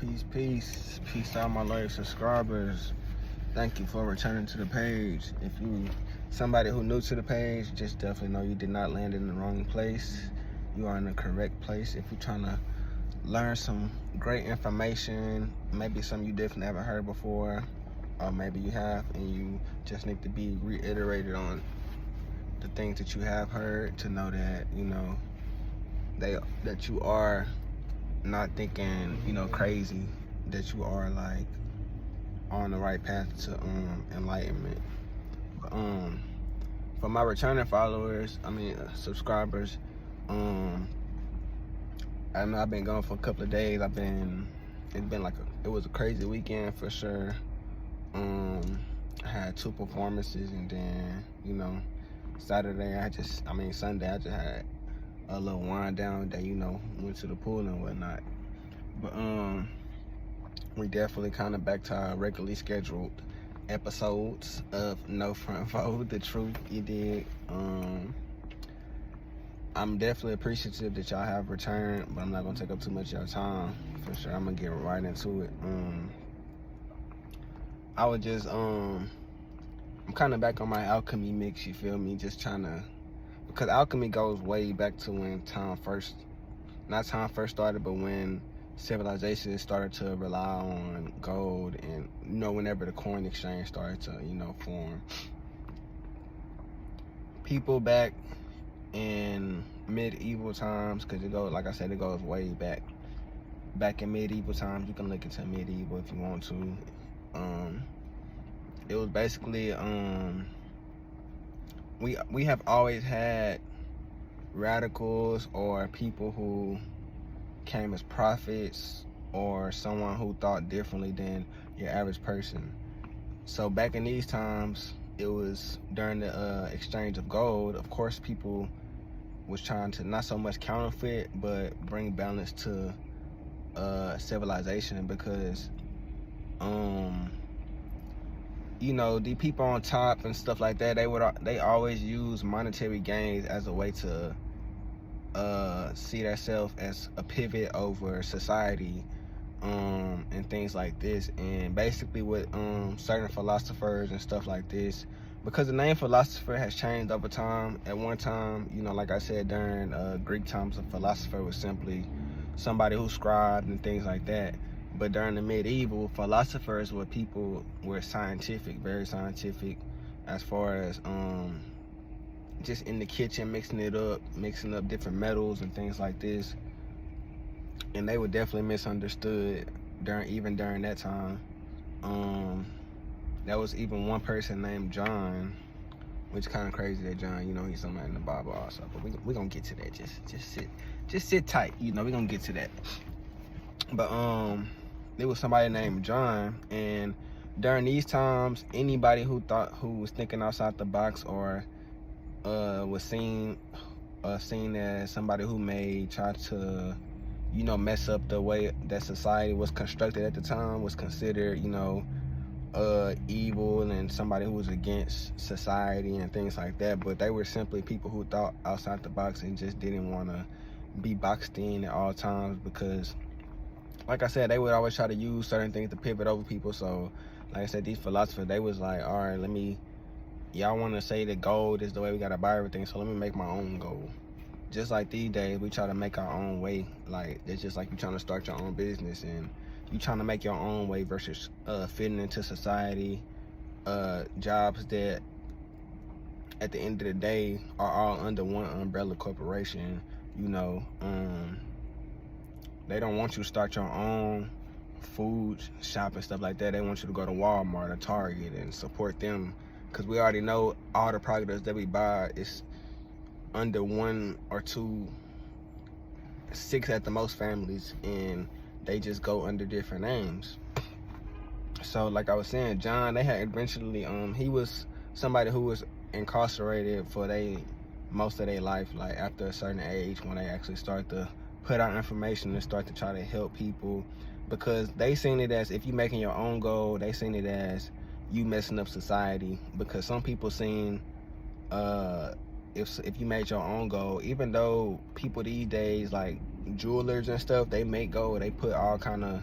Peace to all my loyal subscribers. Thank you for returning to the page. If you somebody who new to the page, just definitely know you did not land in the wrong place. You are in the correct place. If you're trying to learn some great information, maybe something you definitely haven't heard before, or maybe you have and you just need to be reiterated on the things that you have heard, to know that that you are not thinking crazy, that you are like on the right path to enlightenment. For my returning followers, subscribers, I know I've been gone for a couple of days. It was a crazy weekend for sure. I had 2 performances, and then Sunday I just had a little wind down day, went to the pool and whatnot. But we definitely kind of back to our regularly scheduled episodes of No Front Vote, the truth, you dig. I'm definitely appreciative that y'all have returned, but I'm not gonna take up too much of your time. For sure, I'm gonna get right into it. I was just I'm kind of back on my alchemy mix, you feel me? Just trying to, because alchemy goes way back to when not time first started, but when civilization started to rely on gold, and whenever the coin exchange started to form. People back in medieval times, because it goes, like I said, it goes way back in medieval times. You can look into medieval if you want to. It was basically we have always had radicals, or people who came as prophets, or someone who thought differently than your average person. So back in these times, it was during the exchange of gold. Of course, people was trying to not so much counterfeit, but bring balance to civilization, because the people on top and stuff like that, they always use monetary gains as a way to see themselves as a pivot over society, and things like this. And basically with certain philosophers and stuff like this, because the name philosopher has changed over time. At one time, like I said, during Greek times, a philosopher was simply somebody who scribed and things like that. But during the medieval, philosophers were people were scientific, very scientific, as far as just in the kitchen, mixing up different metals and things like this. And they were definitely misunderstood during that time. There was even one person named John, which is kind of crazy that John, he's somebody in the Bible also. But we gonna get to that. Just sit tight. We gonna get to that. But there was somebody named John, and during these times, anybody who was thinking outside the box, or was seen as somebody who may try to mess up the way that society was constructed at the time, was considered evil, and somebody who was against society and things like that. But they were simply people who thought outside the box and just didn't want to be boxed in at all times, because like I said, they would always try to use certain things to pivot over people. So like I said, these philosophers, they was like, all right, y'all want to say that gold is the way we got to buy everything, so let me make my own gold. Just like these days, we try to make our own way. Like, it's just like you trying to start your own business, and you trying to make your own way versus fitting into society. Jobs that at the end of the day are all under one umbrella corporation. They don't want you to start your own food shop and stuff like that. They want you to go to Walmart or Target and support them, because we already know all the products that we buy is under 1 or 2, 6 at the most families, and they just go under different names. So like I was saying, John, they had eventually he was somebody who was incarcerated for most of their life, like after a certain age, when they actually start to put out information and start to try to help people, because they seen it as, if you making your own gold, they seen it as you messing up society. Because some people seen if you made your own gold, even though people these days, like jewelers and stuff, they make gold, they put all kind of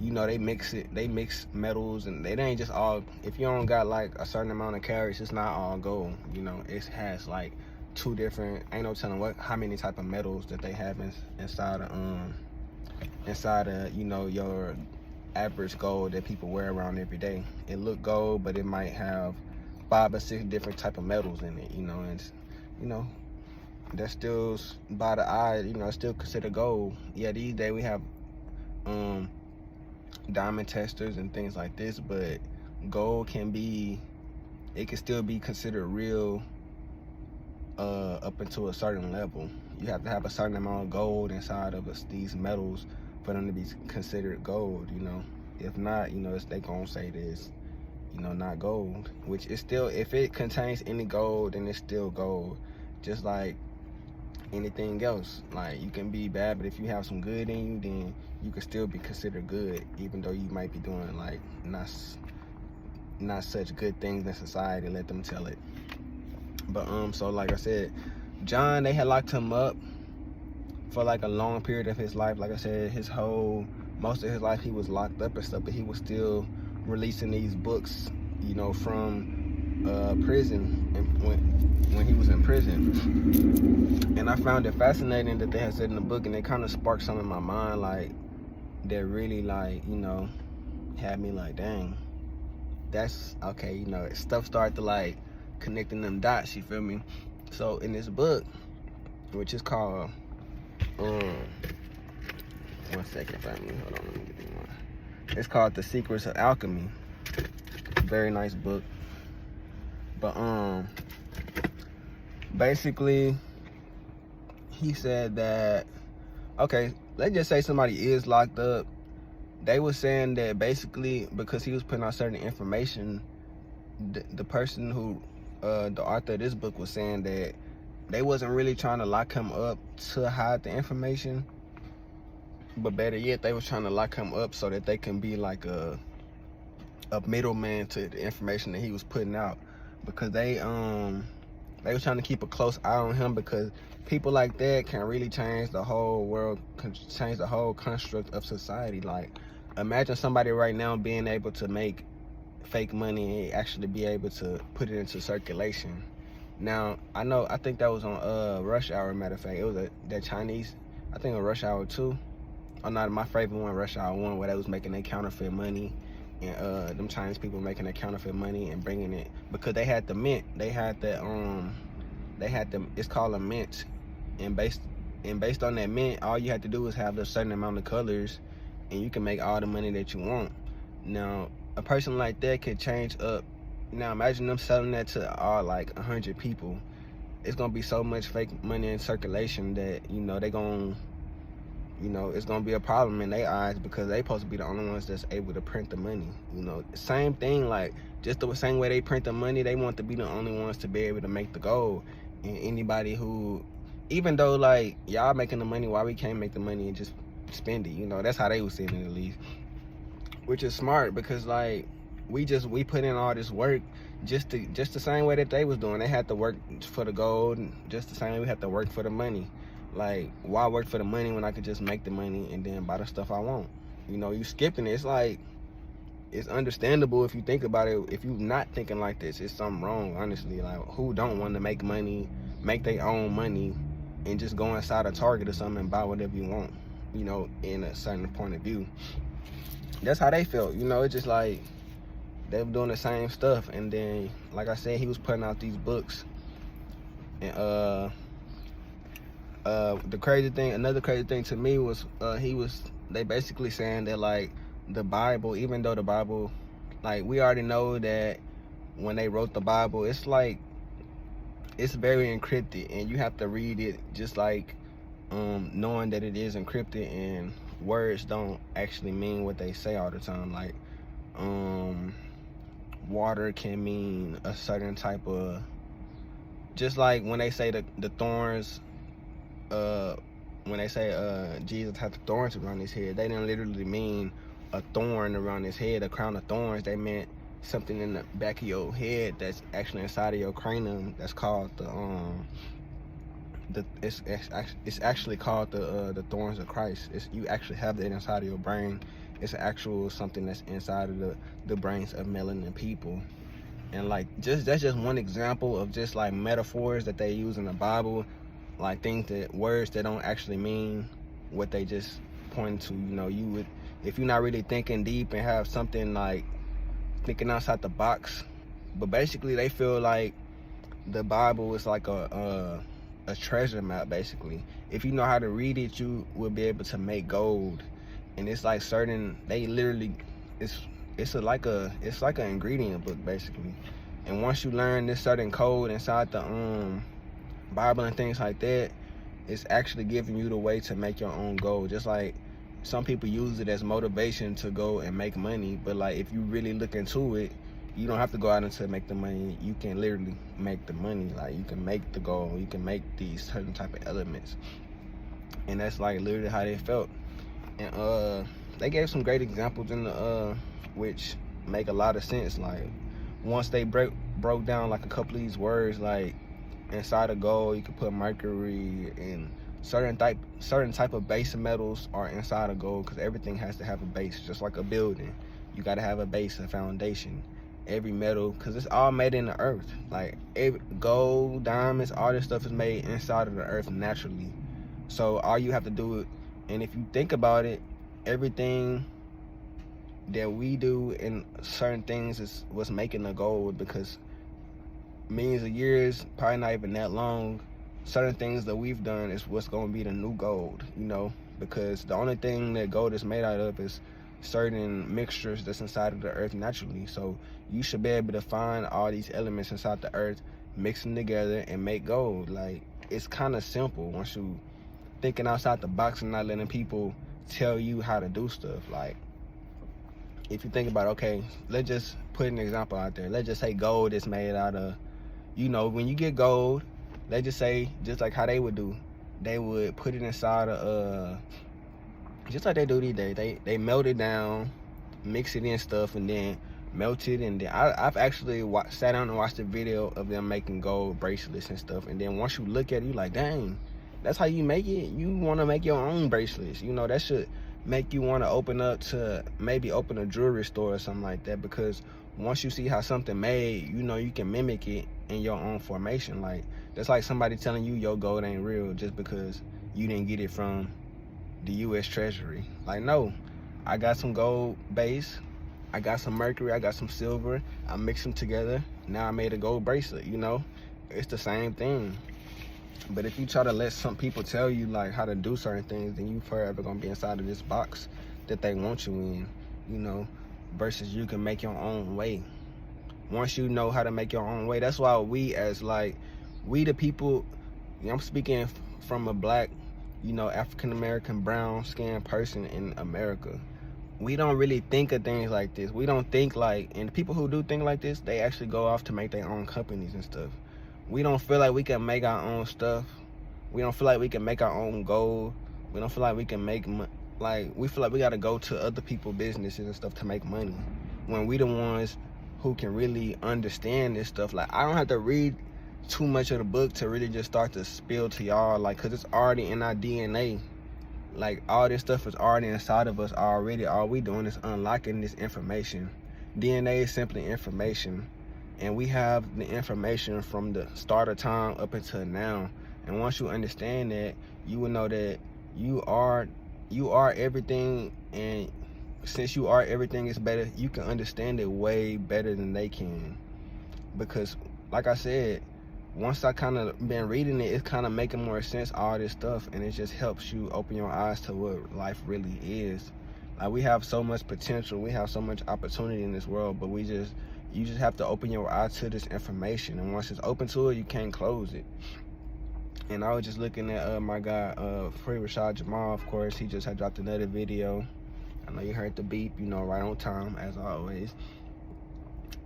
you know, they mix metals, and they ain't just all, if you don't got like a certain amount of carats, it's not all gold. You know, it has like two different, ain't no telling how many type of metals that they have inside of you know, your average gold that people wear around every day. It look gold, but it might have 5 or 6 different type of metals in it, you know. And you know, that's still, by the eye, you know, it's still considered gold. Yeah, these days we have diamond testers and things like this, but gold can still be considered real up until a certain level. You have to have a certain amount of gold inside of these metals for them to be considered gold, you know. If not, you know, they gonna say this, you know, not gold, which is still, if it contains any gold, then it's still gold, just like anything else. Like, you can be bad, but if you have some good in you, then you can still be considered good, even though you might be doing like not such good things in society, let them tell it. But so like I said, John, they had locked him up for like a long period of his life. Like I said, most of his life he was locked up and stuff, but he was still releasing these books, you know, from prison, and when he was in prison. And I found it fascinating that they had said in the book, and it kind of sparked something in my mind, like, that really, like, you know, had me like, dang, that's okay, you know. Stuff started to like connecting them dots, you feel me? So in this book, which is called 1 second, family, hold on, let me get this one. It's called The Secrets of Alchemy. Very nice book. But basically, he said that, okay, let's just say somebody is locked up. They were saying that basically because he was putting out certain information, the person who, the author of this book, was saying that they wasn't really trying to lock him up to hide the information, but better yet, they was trying to lock him up so that they can be like a middleman to the information that he was putting out, because they was trying to keep a close eye on him, because people like that can really change the whole world, can change the whole construct of society. Like, imagine somebody right now being able to make fake money and actually be able to put it into circulation. Now, I think that was on Rush Hour, matter of fact. It was that Chinese, I think it was Rush Hour 2. Oh, not my favorite one, Rush Hour 1, where they was making their counterfeit money, and them Chinese people making their counterfeit money and bringing it, because they had the mint, they had it's called a mint, and based on that mint, all you had to do is have a certain amount of colors, and you can make all the money that you want. Now, a person like that could change up. Now, imagine them selling that to all like 100 people. It's gonna be so much fake money in circulation that, you know, it's gonna be a problem in their eyes, because they supposed to be the only ones that's able to print the money. You know, same thing, like, just the same way they print the money, they want to be the only ones to be able to make the gold. And anybody who, even though like y'all making the money, why we can't make the money and just spend it? You know, that's how they was saying it, at least, which is smart, because like we put in all this work just the same way that they was doing. They had to work for the gold, just the same way we had to work for the money. Like, why work for the money when I could just make the money and then buy the stuff I want? You know, you skipping it. It's like, it's understandable if you think about it. If you're not thinking like this, it's something wrong, honestly. Like, who don't want to make money, make their own money, and just go inside a Target or something and buy whatever you want, you know, in a certain point of view? That's how they felt, you know. It's just like they were doing the same stuff. And then, like I said, he was putting out these books, and another crazy thing to me was they basically saying that, like, the Bible, even though the Bible, like, we already know that when they wrote the Bible, it's like, it's very encrypted, and you have to read it just like knowing that it is encrypted, and words don't actually mean what they say all the time. Like, water can mean a certain type of, just like when they say the thorns, when they say Jesus had the thorns around his head, they didn't literally mean a thorn around his head, a crown of thorns. They meant something in the back of your head that's actually inside of your cranium. That's called it's actually called the thorns of Christ. You actually have that inside of your brain, It's actual something that's inside of the brains of melanin people. And like that's just one example of just like metaphors that they use in the Bible, like words that don't actually mean what they just point to. You would, if you're not really thinking deep and have something like thinking outside the box. But basically they feel like the Bible is like a treasure map. Basically, if you know how to read it, you will be able to make gold. And it's like they literally, it's like an ingredient book basically. And once you learn this certain code inside the Bible and things like that, it's actually giving you the way to make your own gold. Just like some people use it as motivation to go and make money, but like if you really look into it, you don't have to go out and to make the money. You can literally make the money. Like you can make the gold, you can make these certain type of elements. And that's like literally how they felt. And they gave some great examples in the which make a lot of sense. Like once they broke down like a couple of these words, like inside of gold you can put mercury, and certain type of base metals are inside of gold, because everything has to have a base. Just like a building, you got to have a base, a foundation. Every metal, because it's all made in the earth. Like gold, diamonds, all this stuff is made inside of the earth naturally. So all you have to do, and if you think about it, everything that we do in certain things is what's making the gold, because millions of years, probably not even that long, certain things that we've done is what's going to be the new gold, because the only thing that gold is made out of is certain mixtures that's inside of the earth naturally. So you should be able to find all these elements inside the earth, mix them together and make gold. Like it's kind of simple once you thinking outside the box and not letting people tell you how to do stuff. Like if you think about, okay, let's just put an example out there. Let's just say gold is made out of, when you get gold, let's just say, just like how they would do, they would put it inside of just like they do these days. They melt it down, mix it in stuff, and then melt it. And then I've actually sat down and watched a video of them making gold bracelets and stuff. And then once you look at it, you're like, dang, that's how you make it. You want to make your own bracelets. That should make you want to open a jewelry store or something like that, because once you see how something made, you can mimic it in your own formation. Like that's like somebody telling you your gold ain't real just because you didn't get it from the U.S. Treasury. Like, no, I got some gold base, I got some mercury, I got some silver, I mixed them together, now I made a gold bracelet. It's the same thing. But if you try to let some people tell you like how to do certain things, then you forever gonna be inside of this box that they want you in, versus you can make your own way. Once you know how to make your own way, that's why we the people, I'm speaking from a black, African-American brown skinned person in America. We don't really think of things like this. We don't think like, and the people who do think like this, they actually go off to make their own companies and stuff. We don't feel like we can make our own stuff. We don't feel like we can make our own gold. We don't feel like we can make we feel like we got to go to other people's businesses and stuff to make money, when we the ones who can really understand this stuff. Like I don't have to read too much of the book to really just start to spill to y'all, like, because it's already in our DNA. Like all this stuff is already inside of us already. All we doing is unlocking this information. DNA is simply information, and we have the information from the start of time up until now. And once you understand that, you will know that you are everything. And since you are everything, it's better, you can understand it way better than they can. Because like I said, once I kind of been reading it, it's kind of making more sense, all this stuff, and it just helps you open your eyes to what life really is. Like we have so much potential, we have so much opportunity in this world, but you just have to open your eye to this information, and once it's open to it, you can't close it. And I was just looking at my guy Free Rashad Jamal. Of course, he just had dropped another video. I know you heard the beep, right on time as always.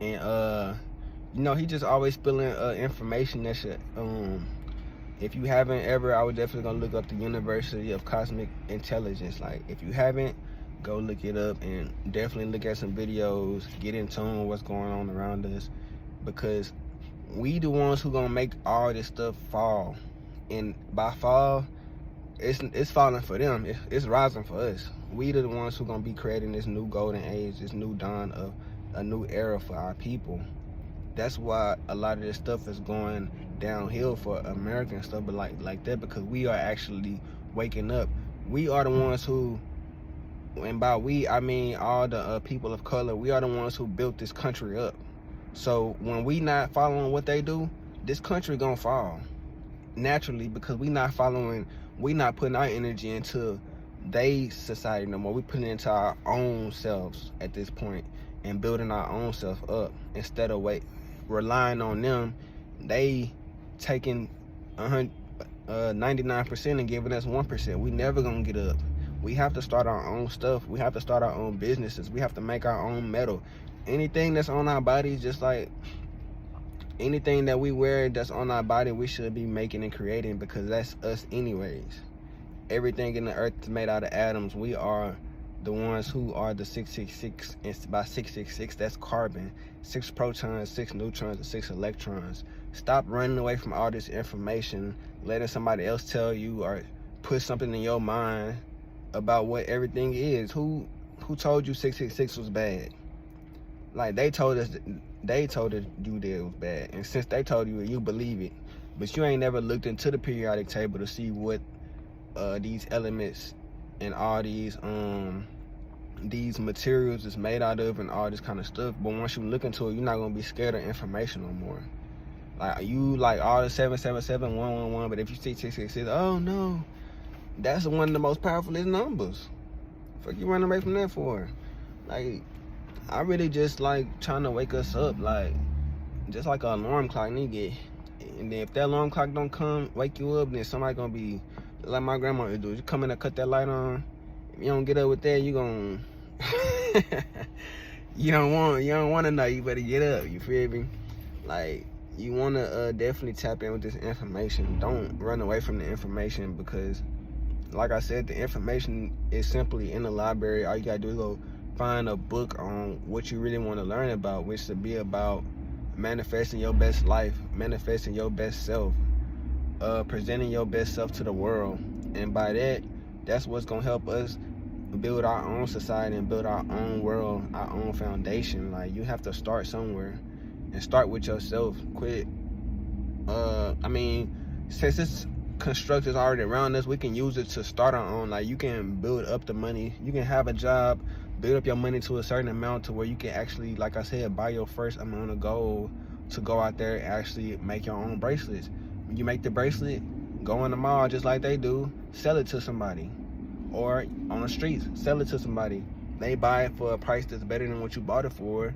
And he just always spilling information that should, if you haven't ever, I would definitely gonna look up the University of Cosmic Intelligence. Like if you haven't, go look it up and definitely look at some videos, get in tune with what's going on around us, because we the ones who gonna make all this stuff fall. And by fall, it's falling for them. It's rising for us. We the ones who gonna be creating this new golden age, this new dawn of a new era for our people. That's why a lot of this stuff is going downhill for American stuff, but like that, because we are actually waking up. We are the ones who, and by we I mean all the people of color, we are the ones who built this country up. So when we not following what they do, this country gonna fall naturally, because we not putting our energy into they society no more. We putting it into our own selves at this point and building our own self up instead of relying on them. They taking 99% and giving us 1%. We never gonna get up. We have to start our own stuff. We have to start our own businesses. We have to make our own metal. Anything that's on our bodies, just like anything that we wear that's on our body, we should be making and creating, because that's us anyways. Everything in the earth is made out of atoms. We are the ones who are the 666, and by 666, that's carbon. 6 protons, 6 neutrons, and 6 electrons. Stop running away from all this information, letting somebody else tell you or put something in your mind about what everything is. Who told you 666 was bad? Like, they told us you that it was bad, and since they told you, you believe it. But you ain't never looked into the periodic table to see what these elements and all these materials is made out of and all this kind of stuff. But once you look into it, you're not gonna be scared of information no more. Like, you like all the 777, 111, but if you see 666, oh no, that's one of the most powerfulest numbers. Fuck you running away from that for? Like, I really just like trying to wake us up, like just like an alarm clock, nigga. And then if that alarm clock don't come wake you up, then somebody gonna be like my grandma would do. You come in and cut that light on. If you don't get up with that, you gonna you don't want to know. You better get up. You feel me? Like, you want to definitely tap in with this information. Don't run away from the information, because like I said, the information is simply in the library. All you gotta do is go find a book on what you really want to learn about, which should be about manifesting your best life, manifesting your best self, presenting your best self to the world. And by that, that's what's gonna help us build our own society and build our own world, our own foundation. Like, you have to start somewhere and start with yourself. Quit since this construct is already around us, we can use it to start our own. Like, you can build up the money, you can have a job, build up your money to a certain amount to where you can actually, like I said, buy your first amount of gold to go out there and actually make your own bracelets. When you make the bracelet, go in the mall just like they do, sell it to somebody, or on the streets, sell it to somebody. They buy it for a price that's better than what you bought it for.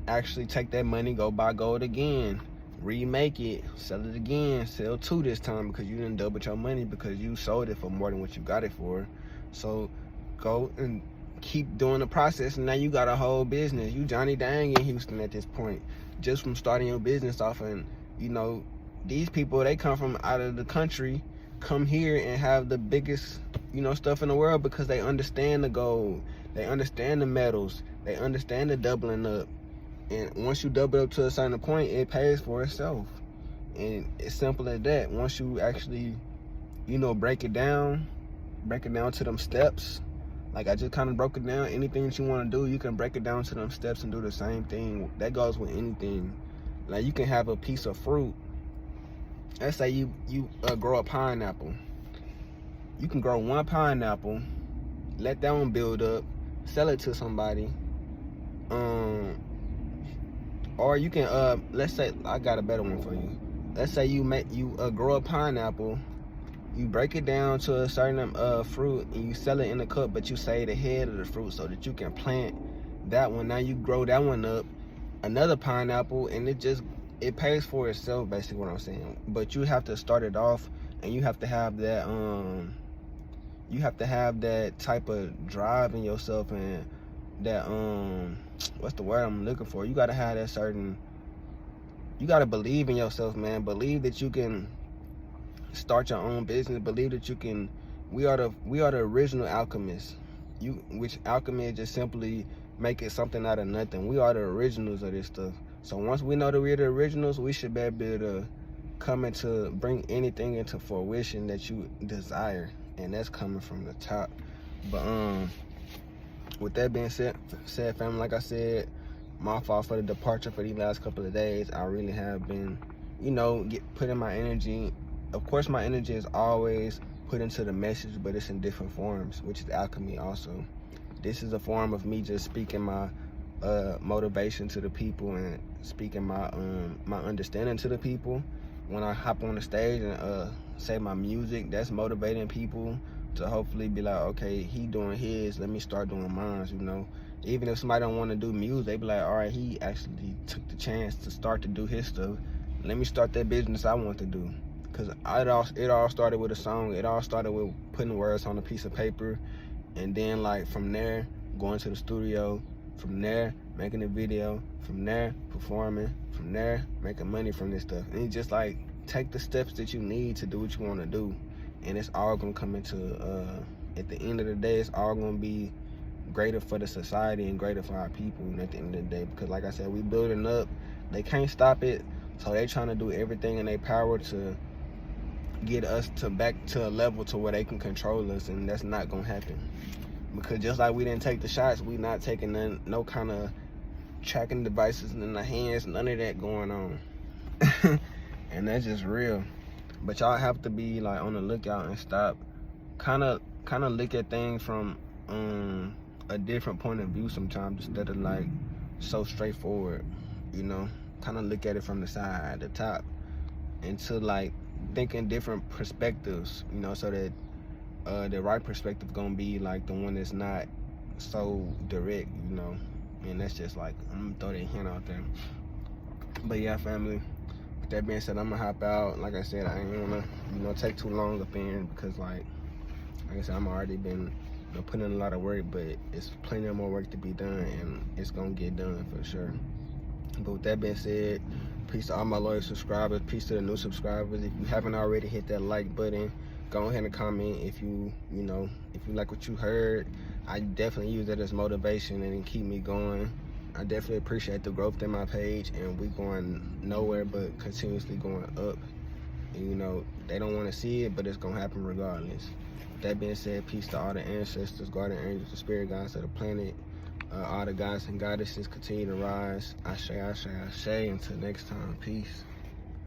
Actually take that money, go buy gold again, remake it, sell it again, sell 2 this time, because you didn't double your money because you sold it for more than what you got it for. So go and keep doing the process, and now you got a whole business. You Johnny Dang in Houston at this point, just from starting your business off. And you know, these people, they come from out of the country, come here and have the biggest, stuff in the world, because they understand the gold, they understand the metals, they understand the doubling up. And once you double up to a certain point, it pays for itself. And it's simple as that. Once you actually, break it down to them steps. Like I just kind of broke it down. Anything that you want to do, you can break it down to them steps and do the same thing. That goes with anything. Like, you can have a piece of fruit. Let's say you grow a pineapple. You can grow 1 pineapple, let that one build up, sell it to somebody. Or you can let's say, I got a better one for you. Let's say you grow a pineapple, you break it down to a certain fruit, and you sell it in a cup, but you save the head of the fruit so that you can plant that one. Now you grow that one up, another pineapple, and it pays for itself, basically what I'm saying. But you have to start it off, and you have to have that type of drive in yourself, and that what's the word I'm looking for? You gotta have that certain, you gotta believe in yourself, man. Believe that you can start your own business. Believe that you can. We are the original alchemists. Which alchemy is just simply making something out of nothing. We are the originals of this stuff. So once we know that we're the originals, we should be able to coming to bring anything into fruition that you desire, and that's coming from the top. But with that being said, family, like I said, my fault for the departure for these last couple of days. I really have been, putting my energy. Of course, my energy is always put into the message, but it's in different forms, which is alchemy also. This is a form of me just speaking my motivation to the people and speaking my understanding to the people. When I hop on the stage and say my music, that's motivating people to hopefully be like, okay, he doing his, let me start doing mine, Even if somebody don't want to do music, they be like, all right, he actually took the chance to start to do his stuff. Let me start that business I want to do. Because it all started with a song. It all started with putting words on a piece of paper. And then, like, from there, going to the studio. From there, making a video. From there, performing. From there, making money from this stuff. And you just, like, take the steps that you need to do what you want to do. And it's all going to come into, at the end of the day, it's all going to be greater for the society and greater for our people at the end of the day. Because, like I said, we building up. They can't stop it. So they trying to do everything in their power to get us back to a level to where they can control us, and that's not gonna happen. Because just like we didn't take the shots, we not taking no kind of tracking devices in the hands, none of that going on. And that's just real. But y'all have to be like on the lookout and stop kind of look at things from a different point of view sometimes, instead of like so straightforward, kind of look at it from the side, the top, and to like thinking different perspectives, so that the right perspective gonna be like the one that's not so direct, and that's just like, I'm gonna throw that hint out there. But yeah, family, with that being said, I'm gonna hop out. Like I said, I ain't wanna take too long up in, because like I said, I'm already been putting in a lot of work, but it's plenty of more work to be done, and it's gonna get done for sure. But with that being said, peace to all my loyal subscribers, peace to the new subscribers. If you haven't already, hit that like button. Go ahead and comment if you like what you heard. I definitely use that as motivation and keep me going. I definitely appreciate the growth in my page, and we going nowhere but continuously going up. And they don't want to see it, but it's gonna happen regardless. With that being said, peace to all the ancestors, guardian angels, the spirit guides of the planet. All the gods and goddesses continue to rise. Ashe, ashe, ashe. Until next time, peace.